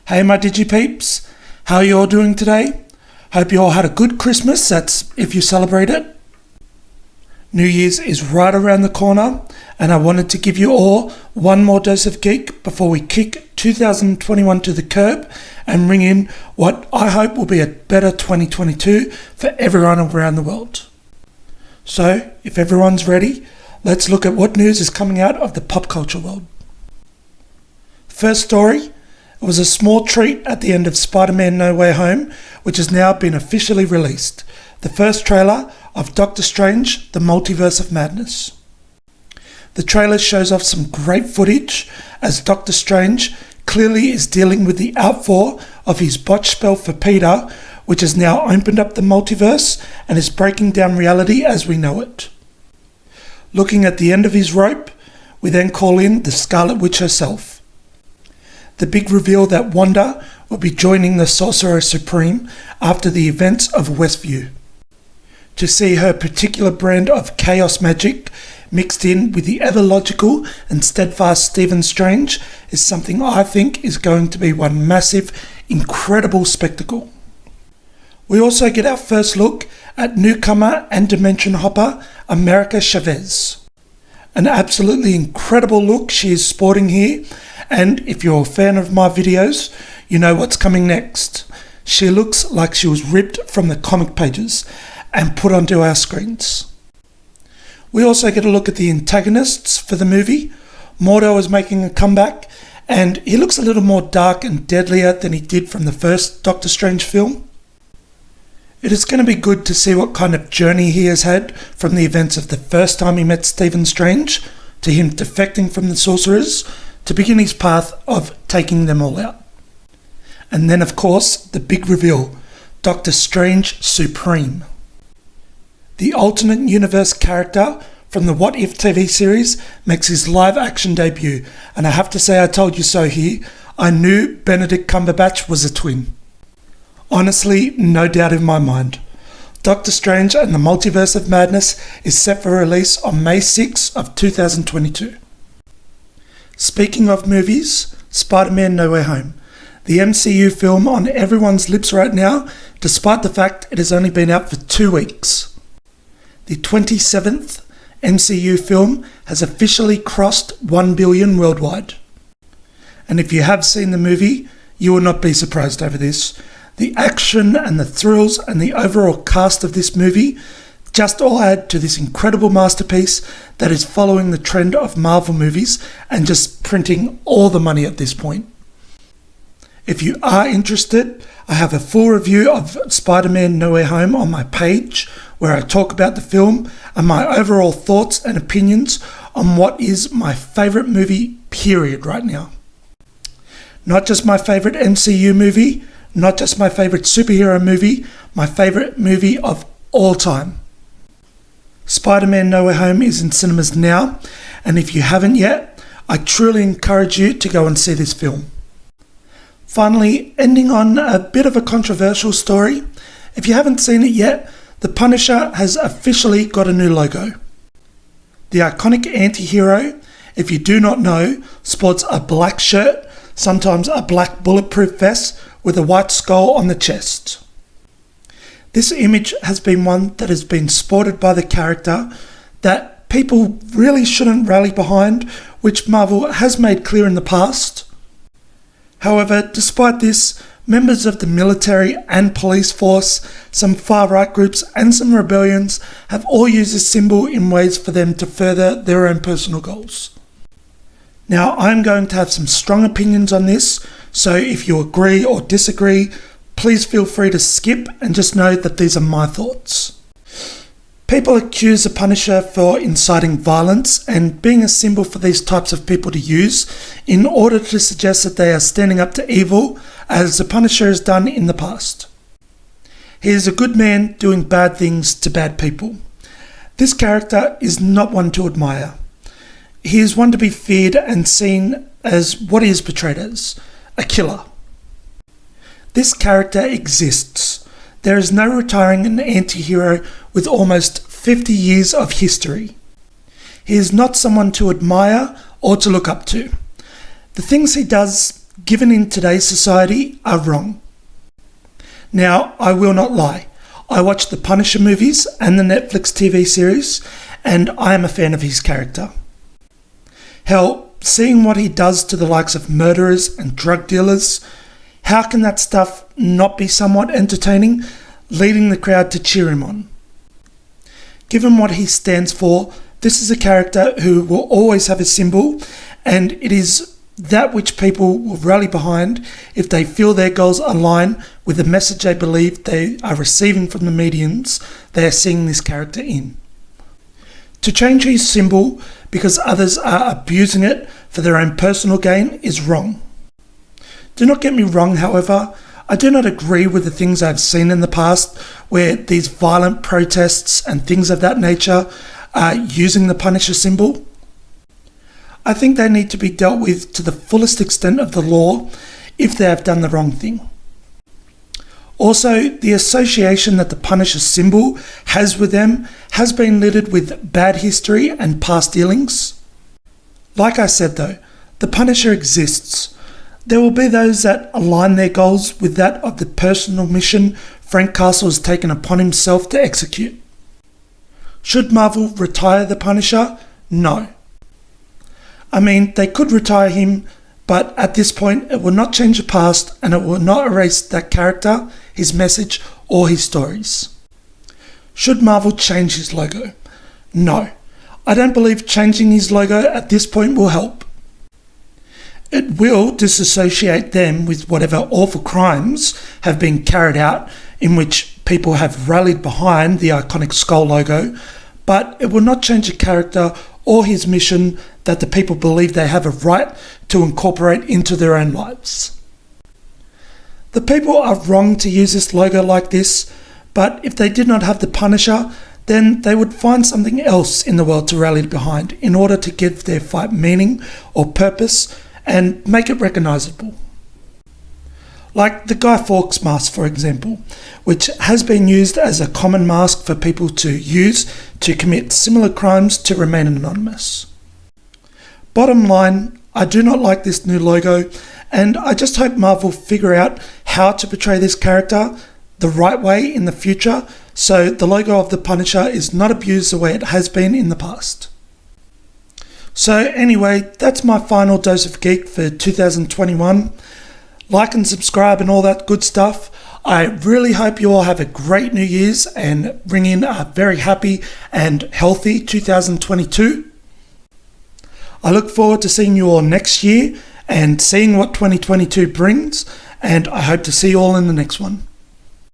Hey my DigiPeeps, how are you all doing today? Hope you all had a good Christmas, that's if you celebrate it. New Year's is right around the corner and I wanted to give you all one more dose of geek before we kick 2021 to the curb and ring in what I hope will be a better 2022 for everyone around the world. So, if everyone's ready, let's look at what news is coming out of the pop culture world. First story. It was a small treat at the end of Spider-Man No Way Home, which has now been officially released. The first trailer of Doctor Strange, the Multiverse of Madness. The trailer shows off some great footage as Doctor Strange clearly is dealing with the outpour of his botched spell for Peter, which has now opened up the multiverse and is breaking down reality as we know it. Looking at the end of his rope, we then call in the Scarlet Witch herself. The big reveal that Wanda will be joining the Sorcerer Supreme after the events of Westview. To see her particular brand of chaos magic mixed in with the ever-logical and steadfast Stephen Strange is something I think is going to be one massive, incredible spectacle. We also get our first look at newcomer and dimension hopper America Chavez. An absolutely incredible look she is sporting here, and if you're a fan of my videos, you know what's coming next. She looks like she was ripped from the comic pages and put onto our screens. We also get a look at the antagonists for the movie. Mordo is making a comeback, and he looks a little more dark and deadlier than he did from the first Doctor Strange film. It is going to be good to see what kind of journey he has had from the events of the first time he met Stephen Strange to him defecting from the sorcerers to begin his path of taking them all out. And then of course the big reveal, Doctor Strange Supreme. The alternate universe character from the What If TV series makes his live action debut, and I have to say I told you so here, I knew Benedict Cumberbatch was a twin. Honestly, no doubt in my mind. Doctor Strange and the Multiverse of Madness is set for release on May 6 of 2022. Speaking of movies, Spider-Man No Way Home. The MCU film on everyone's lips right now, despite the fact it has only been out for 2 weeks. The 27th MCU film has officially crossed 1 billion worldwide. And if you have seen the movie, you will not be surprised over this. The action and the thrills and the overall cast of this movie just all add to this incredible masterpiece that is following the trend of Marvel movies and just printing all the money at this point. If you are interested, I have a full review of Spider-Man No Way Home on my page where I talk about the film and my overall thoughts and opinions on what is my favourite movie period right now. Not just my favourite MCU movie, not just my favourite superhero movie, my favourite movie of all time. Spider-Man No Way Home is in cinemas now, and if you haven't yet, I truly encourage you to go and see this film. Finally, ending on a bit of a controversial story, if you haven't seen it yet, The Punisher has officially got a new logo. The iconic anti-hero, if you do not know, sports a black shirt, sometimes a black bulletproof vest with a white skull on the chest. This image has been one that has been sported by the character that people really shouldn't rally behind, which Marvel has made clear in the past. However, despite this, members of the military and police force, some far-right groups and some rebellions have all used this symbol in ways for them to further their own personal goals. Now, I'm going to have some strong opinions on this, so if you agree or disagree, please feel free to skip and just know that these are my thoughts. People accuse the Punisher for inciting violence and being a symbol for these types of people to use in order to suggest that they are standing up to evil, as the Punisher has done in the past. He is a good man doing bad things to bad people. This character is not one to admire. He is one to be feared and seen as what he is portrayed as, a killer. This character exists. There is no retiring an anti-hero with almost 50 years of history. He is not someone to admire or to look up to. The things he does given in today's society, are wrong. Now, I will not lie. I watched the Punisher movies and the Netflix TV series, and I am a fan of his character. Hell, seeing what he does to the likes of murderers and drug dealers, how can that stuff not be somewhat entertaining, leading the crowd to cheer him on? Given what he stands for, this is a character who will always have a symbol, and it is that which people will rally behind if they feel their goals align with the message they believe they are receiving from the mediums they are seeing this character in. To change his symbol because others are abusing it for their own personal gain is wrong. Do not get me wrong, however, I do not agree with the things I've seen in the past where these violent protests and things of that nature are using the Punisher symbol. I think they need to be dealt with to the fullest extent of the law if they have done the wrong thing. Also, the association that the Punisher symbol has with them has been littered with bad history and past dealings. Like I said though, the Punisher exists. There will be those that align their goals with that of the personal mission Frank Castle has taken upon himself to execute. Should Marvel retire the Punisher? No. I mean, they could retire him, but at this point it will not change the past and it will not erase that character, his message, or his stories. Should Marvel change his logo? No. I don't believe changing his logo at this point will help. It will disassociate them with whatever awful crimes have been carried out in which people have rallied behind the iconic skull logo, but it will not change the character or his mission that the people believe they have a right to incorporate into their own lives. The people are wrong to use this logo like this, but if they did not have the Punisher, then they would find something else in the world to rally behind in order to give their fight meaning or purpose and make it recognisable. Like the Guy Fawkes mask, for example, which has been used as a common mask for people to use to commit similar crimes to remain anonymous. Bottom line, I do not like this new logo, and I just hope Marvel figure out how to portray this character the right way in the future so the logo of the Punisher is not abused the way it has been in the past. So anyway, that's my final dose of geek for 2021. Like and subscribe and all that good stuff. I really hope you all have a great New Year's and bring in a very happy and healthy 2022. I look forward to seeing you all next year and seeing what 2022 brings, and I hope to see you all in the next one.